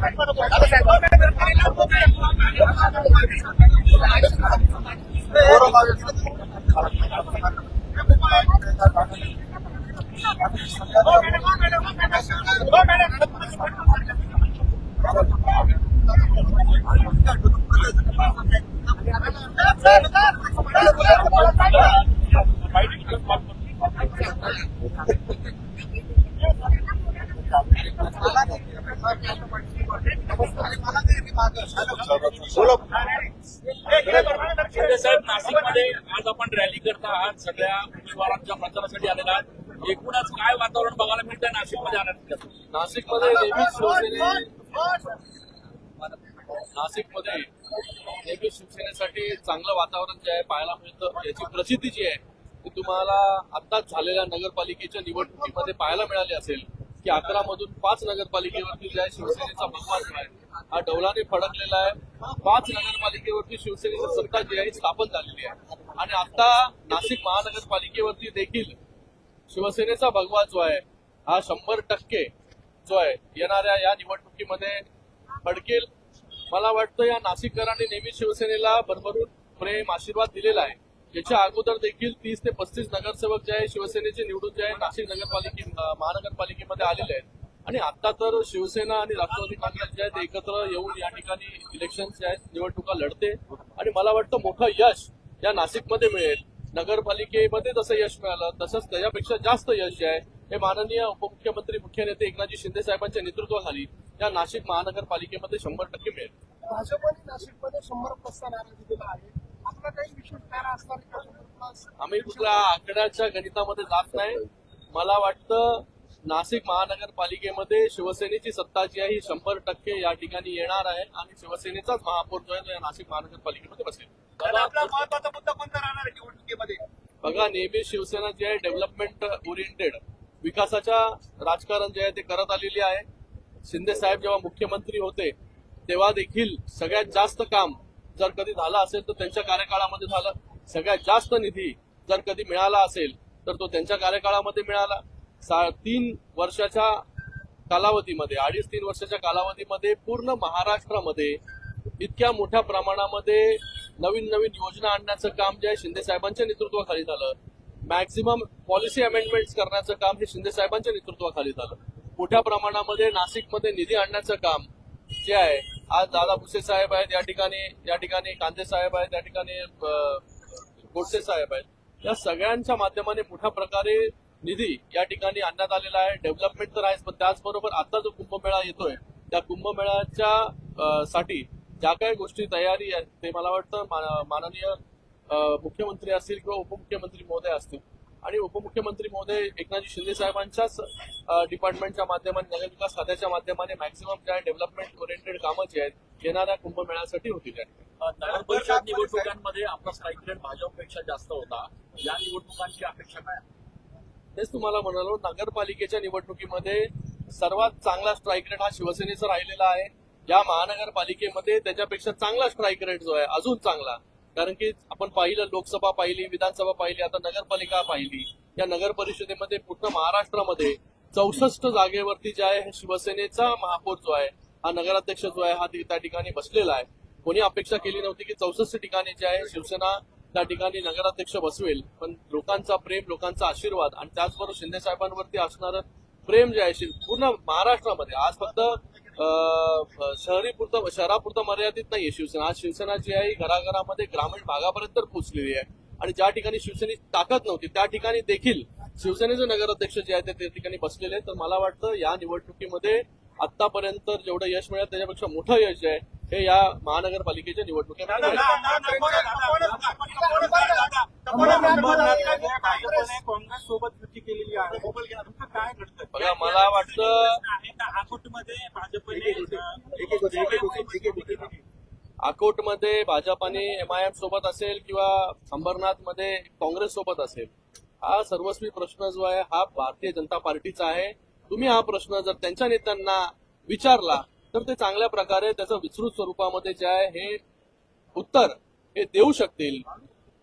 साहेब, नाशिकमध्ये आज आपण रॅली करता आहात, सगळ्या उमेदवारांच्या प्रचारासाठी आलेला आहात. एकूणच काय वातावरण बघायला मिळतंय नाशिकमध्ये आल्यानंतर? नाशिकमध्ये नेहमी शिवसेनेसाठी चांगलं वातावरण जे आहे पाहायला मिळतं. याची प्रसिद्धी जी आहे ती तुम्हाला आत्ताच झालेल्या नगरपालिकेच्या निवडणुकीमध्ये पाहायला मिळाली असेल की 11 मधून 5 नगरपालिकेवरती जे आहे शिवसेनेचा बहुमत आहे हा डौलाने फडकलेला आहे. 5 नगरपालिकेवरती शिवसेनेची सत्ता जी आहे स्थापन झालेली आहे आणि आता नाशिक महानगरपालिकेवरती देखील शिवसेनेचा भगवा जो आहे हा 100% जो आहे येणाऱ्या या निवडणुकीमध्ये फडकेल. मला वाटतं या नाशिककरांनी नेहमी शिवसेनेला भरभरून प्रेम आशीर्वाद दिलेला आहे. याच्या अगोदर देखील 30 ते 35 नगरसेवक जे आहे शिवसेनेचे निवडून जे आहे नाशिक महानगरपालिकेमध्ये आलेले आहेत आणि आता तर शिवसेना आणि राष्ट्रवादी काँग्रेस जे आहेत एकत्र येऊन या ठिकाणी इलेक्शन जे आहेत निवडणुका लढते आणि मला वाटतं मोठं यश या नाशिकमध्ये मिळेल. नगरपालिकेमध्ये जसं यश मिळालं तसंच त्याच्यापेक्षा जास्त यश जे आहे हे माननीय उपमुख्यमंत्री मुख्य नेते एकनाथजी शिंदे साहेबांच्या नेतृत्वाखाली या नाशिक महानगरपालिकेमध्ये 100% मिळेल. भाजपने नाशिकमध्ये 100% नारा दिलेला आहे. आपला काही विशेष नारा असणार? आम्ही कुठल्या आकड्याच्या गणितामध्ये जात नाही. मला वाटतं नाशिक महानगरपालिकेमध्ये शिवसेनेची सत्ता जी आहे ही 100% या ठिकाणी येणार आहे आणि शिवसेनेचाच महापौर जो आहे तो या नाशिक महानगरपालिकेमध्ये बसेल. आपला महत्वाचा मुद्दा कोणता राहणार आहे निवडणुकीमध्ये? बघा, नेहमी शिवसेना जी आहे डेव्हलपमेंट ओरिएंटेड विकासाच्या राजकारण जे आहे ते करत आलेली आहे. शिंदे साहेब जेव्हा मुख्यमंत्री होते तेव्हा देखील सगळ्यात जास्त काम जर कधी झालं असेल तर त्यांच्या कार्यकाळामध्ये झालं. सगळ्यात जास्त निधी जर कधी मिळाला असेल तर तो त्यांच्या कार्यकाळामध्ये मिळाला. 3 वर्षाच्या कालावधीमध्ये 2.5-3 वर्षाच्या कालावधीमध्ये पूर्ण महाराष्ट्रामध्ये इतक्या मोठ्या प्रमाणामध्ये नवीन नवीन योजना आणण्याचं काम जे आहे शिंदे साहेबांच्या नेतृत्वाखाली झालं. मॅक्झिमम पॉलिसी अमेंडमेंट्स करण्याचं काम हे शिंदे साहेबांच्या नेतृत्वाखाली झालं. मोठ्या प्रमाणामध्ये नाशिकमध्ये निधी आणण्याचं काम जे आहे आज दादा भुसे साहेब आहेत या ठिकाणी कांदे साहेब आहेत, या ठिकाणी गोडसे साहेब आहेत. या सगळ्यांच्या माध्यमाने मोठ्या प्रकारे निधी या ठिकाणी आणण्यात आलेला आहे. डेव्हलपमेंट तर आहेच पण त्याचबरोबर आता जो कुंभमेळा येतोय त्या कुंभमेळ्याच्या साठी ज्या काही गोष्टी तयारी आहेत ते मला वाटतं माननीय मुख्यमंत्री असतील किंवा उपमुख्यमंत्री महोदय असतील आणि उपमुख्यमंत्री महोदय एकनाथजी शिंदे साहेबांच्याच डिपार्टमेंटच्या माध्यमाने नगरविकास खात्याच्या माध्यमाने मॅक्झिमम ज्या डेव्हलपमेंट ओरिएंटेड कामं जी आहेत येणाऱ्या कुंभमेळ्यासाठी होतील. नगर परिषद निवडणुकांमध्ये आपला स्ट्राईक रेट भाजपपेक्षा जास्त होता. या निवडणुकांची अपेक्षा काय? तेच तुम्हाला म्हणालो, नगरपालिकेच्या निवडणुकीमध्ये सर्वात चांगला स्ट्राईक रेट हा शिवसेनेचा राहिलेला आहे. या महानगरपालिकेमध्ये त्याच्यापेक्षा चांगला स्ट्राईक रेट जो आहे अजून चांगला, कारण की आपण पाहिलं लोकसभा पाहिली, विधानसभा पाहिली, आता नगरपालिका पाहिली. या नगर परिषदेमध्ये पूर्ण महाराष्ट्रामध्ये 64 जागेवरती जे आहे शिवसेनेचा महापौर जो आहे हा नगराध्यक्ष जो आहे हा त्या ठिकाणी बसलेला आहे. कोणी अपेक्षा केली नव्हती की 64 ठिकाणी जे आहे शिवसेना त्या ठिकाणी नगराध्यक्ष बसवेल, पण लोकांचा प्रेम, लोकांचा आशीर्वाद आणि त्याचबरोबर शिंदे साहेबांवरती असणारं प्रेम जे आहे पूर्ण महाराष्ट्रामध्ये आज फक्त शहरापुरतं मर्यादित नाहीये शिवसेना. आज शिवसेना जी आहे घराघरामध्ये ग्रामीण भागापर्यंत पोहोचलेली आहे आणि ज्या ठिकाणी शिवसेनेची ताकद नव्हती त्या ठिकाणी देखील शिवसेनेचे नगराध्यक्ष जे आहे ते त्या ठिकाणी बसलेले आहेत. तर मला वाटतं या निवडणुकीमध्ये आतापर्यंत जेवढं यश मिळेल त्याच्यापेक्षा मोठं यश जे आहे हे या महानगरपालिकेच्या निवडणुकीमध्ये काँग्रेस सोबत युती केलेली आहे. काय घडतं? बघा, मला वाटतं अकोटमध्ये भाजपाने MIM सोबत असेल किंवा अंबरनाथमध्ये काँग्रेस सोबत असेल, हा सर्वस्वी प्रश्न जो आहे हा भारतीय जनता पार्टीचा आहे. तुम्ही हा प्रश्न जर त्यांच्या नेत्यांना विचारला तर ते चांगल्या प्रकारे त्याचं विस्तृत स्वरूपामध्ये जे आहे हे उत्तर हे देऊ शकतील.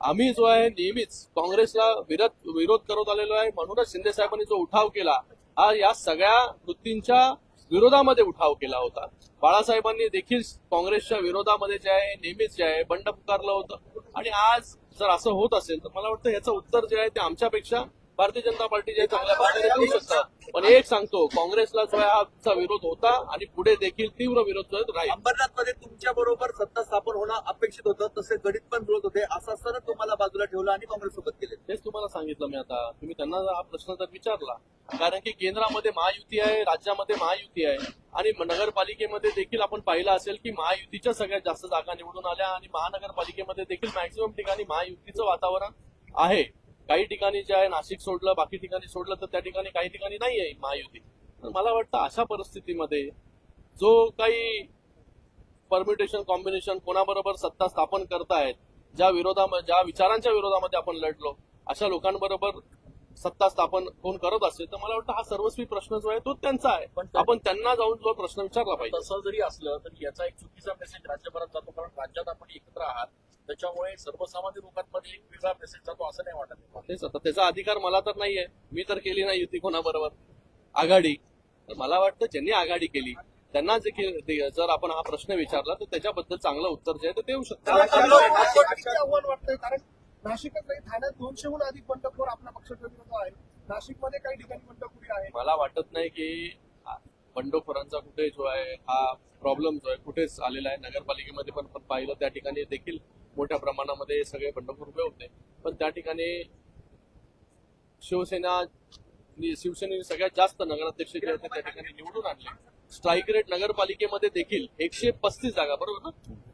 आम्ही जो आहे नेहमीच काँग्रेसला विरोध करत आलेलो आहे. म्हणूनच शिंदे साहेबांनी जो उठाव केला हा या सगळ्या वृत्तींच्या विरोधामध्ये उठाव केला होता. बाळासाहेबांनी देखील काँग्रेसच्या विरोधामध्ये जे आहे नेहमीच जे आहे बंड पुकारलं होतं. आणि आज जर असं होत असेल तर मला वाटतं याचं उत्तर जे आहे ते आमच्यापेक्षा भारतीय जनता पार्टी जे चांगल्या प्रकारे देऊ शकतात. पण एक सांगतो, काँग्रेसला जो आहे हा विरोध होता आणि पुढे देखील तीव्र विरोध जो आहे तो राहील. अंबरनाथमध्ये तुमच्या बरोबर सत्ता स्थापन होणं अपेक्षित होतं, तसे गणित पण जुळत होते. असं असताना तुम्हाला बाजूला ठेवलं आणि काँग्रेससोबत केले. तेच तुम्हाला सांगितलं मी आता. तुम्ही त्यांना हा प्रश्न तर विचारला, कारण की केंद्रामध्ये महायुती आहे, राज्यामध्ये महायुती आहे आणि नगरपालिकेमध्ये देखील आपण पाहिलं असेल की महायुतीच्या सगळ्यात जास्त जागा निवडून आल्या आणि महानगरपालिकेमध्ये देखील मॅक्सिमम ठिकाणी महायुतीचं वातावरण आहे. काही ठिकाणी जे आहे नाशिक सोडलं, बाकी ठिकाणी सोडलं तर त्या ठिकाणी काही ठिकाणी नाही आहे महायुती. तर मला वाटतं अशा परिस्थितीमध्ये जो काही परम्युटेशन कॉम्बिनेशन कोणाबरोबर सत्ता स्थापन करतायत, ज्या विचारांच्या विरोधामध्ये आपण लढलो, अशा लोकांबरोबर सत्ता स्थापन कोण करत असेल तर मला वाटतं हा सर्वस्वी प्रश्न जो आहे तो त्यांचा आहे. आपण त्यांना जाऊन जो प्रश्न विचारला पाहिजे. तसं जरी असलं तरी याचा एक चुकीचा मेसेज राज्यभरात जातो, कारण राज्यात आपण एकत्र आहात, त्याच्यामुळे सर्वसामान्य लोकांमध्ये एक वेगळा मेसेज जातो असं नाही वाटत. तेच आता त्याचा अधिकार मला तर नाहीये. मी तर केली नाही युती कोणाबरोबर आघाडी. तर मला वाटतं ज्यांनी आघाडी केली त्यांना जर आपण हा प्रश्न विचारला तर त्याच्याबद्दल चांगलं उत्तर जे आहे ते देऊ शकतो. आव्हान वाटतंय, कारण नाशिकच नाही, ठाण्यात 200हून अधिक बंडखोर आपल्या पक्षाच्या विरोधात आहेत. नाशिकमध्ये काही ठिकाणी बंडखोरी आहे. मला वाटत नाही की बंडखोरांचा कुठे जो आहे हा प्रॉब्लेम जो आहे कुठेच आलेला आहे. नगरपालिकेमध्ये पण पाहिलं त्या ठिकाणी देखील मोठ्या प्रमाणामध्ये सगळे बंडखोर उभे होते. पण त्या ठिकाणी शिवसेनेने सगळ्यात जास्त नगराध्यक्ष जे आहेत त्या ठिकाणी निवडून आणले. स्ट्राईक रेट नगरपालिकेमध्ये देखील 135 जागा, बरोबर ना,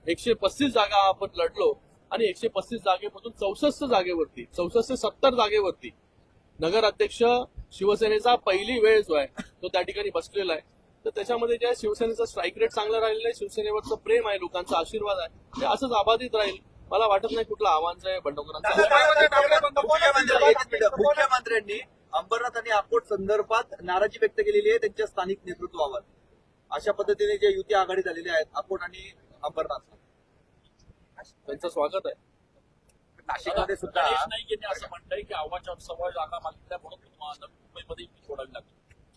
135 जागा आपण लढलो आणि 135 जागेमधून 64 जागेवरती 64 ते 70 जागेवरती नगराध्यक्ष शिवसेनेचा पहिली वेळ जो आहे तो त्या ठिकाणी बसलेला आहे. तर त्याच्यामध्ये जे आहे शिवसेनेचा स्ट्राईक रेट चांगला राहिलेला आहे, शिवसेनेवरचं प्रेम आहे, लोकांचा आशीर्वाद आहे, ते असंच अबाधित राहील. मला वाटत नाही कुठलं आव्हान आहे बंडखोरांचं. मुख्यमंत्र्यांनी अंबरनाथ आणि अकोट संदर्भात नाराजी व्यक्त केलेली आहे त्यांच्या स्थानिक नेतृत्वावर. अशा पद्धतीने जे युती आघाडी झालेली आहेत अकोट आणि अंबरनाथ, त्यांचं स्वागत आहे. नाशिकमध्ये सुद्धा गणेश नाईक यांनी असं म्हटलंय की आव्हाच्या सवय जागा मागितल्या म्हणून मुंबईमध्ये युती सोडावी लागली.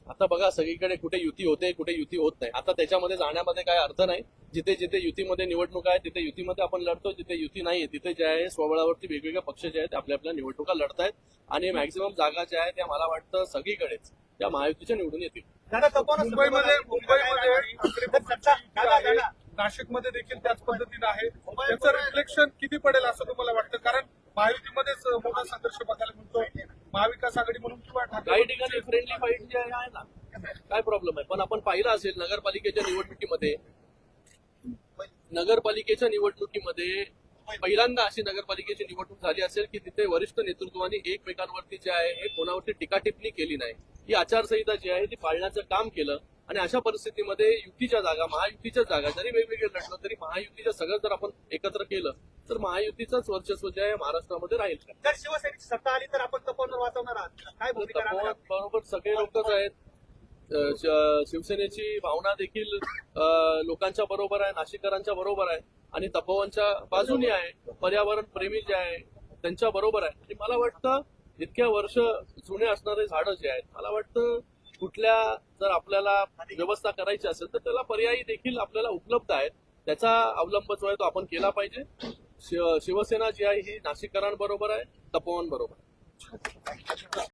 आता बघा सगळीकडे कुठे युती होते कुठे युती होत नाही. आता त्याच्यामध्ये जाण्यामध्ये काय अर्थ नाही. जिथे जिथे युतीमध्ये निवडणूक आहे तिथे युतीमध्ये आपण लढतो, जिथे युती नाहीये तिथे जे आहे स्वबळावरती वेगवेगळे पक्ष जे आहेत आपल्या आपल्या निवडणुका लढतायत आणि मॅक्झिमम जागा ज्या आहेत त्या मला वाटतं सगळीकडेच त्या महायुतीच्या निवडून येतील. नाशिकमध्ये देखील त्याच पद्धतीने आहे. त्याचं रिफ्लेक्शन किती पडेल असं तुम्हाला वाटतं? कारण महायुतीमध्येच मोठा संघर्ष बघायला मिळतो, महाविकास आघाडी म्हणून किंवा काही ठिकाणी फ्रेंडली फाईट जे आहे ना, काय प्रॉब्लेम आहे. पण आपण पाहिलं असेल नगरपालिकेच्या निवडणुकीमध्ये पहिल्यांदा अशी नगरपालिकेची निवडणूक झाली असेल की तिथे वरिष्ठ नेतृत्वाने एकमेकांवरती जे आहे हे कोणावरती टीका टिप्पणी केली नाही. ही आचारसंहिता जी आहे ती पाळण्याचं काम केलं आणि अशा परिस्थितीमध्ये युतीच्या जागा महायुतीच्या जागा जरी वेगवेगळे लढलं तरी महायुतीच्या सगळं जर आपण एकत्र केलं तर महायुतीचंच वर्चस्व जे आहे महाराष्ट्रामध्ये राहील. जर शिवसेनेची सत्ता आली तर आपण तपोवन वाचवणार आहात, काय भूमिका राहणार? बरोबर सगळे लोकच आहेत. शिवसेनेची भावना देखील लोकांच्या बरोबर आहे, नाशिककरांच्या बरोबर आहे आणि तपोवनच्या बाजूने आहे. पर्यावरण प्रेमी जे आहे त्यांच्या बरोबर आहे. आणि मला वाटतं इतक्या वर्ष जुने असणारे झाडं जे आहेत मला वाटतं कुठल्या जर आपल्याला व्यवस्था करायची असेल तर त्याला पर्यायी देखील आपल्याला उपलब्ध आहेत. त्याचा अवलंब जो आहे तो आपण केला पाहिजे. शिवसेना जी आहे ही नाशिककरांबरोबर आहे, तपोवन बरोबर.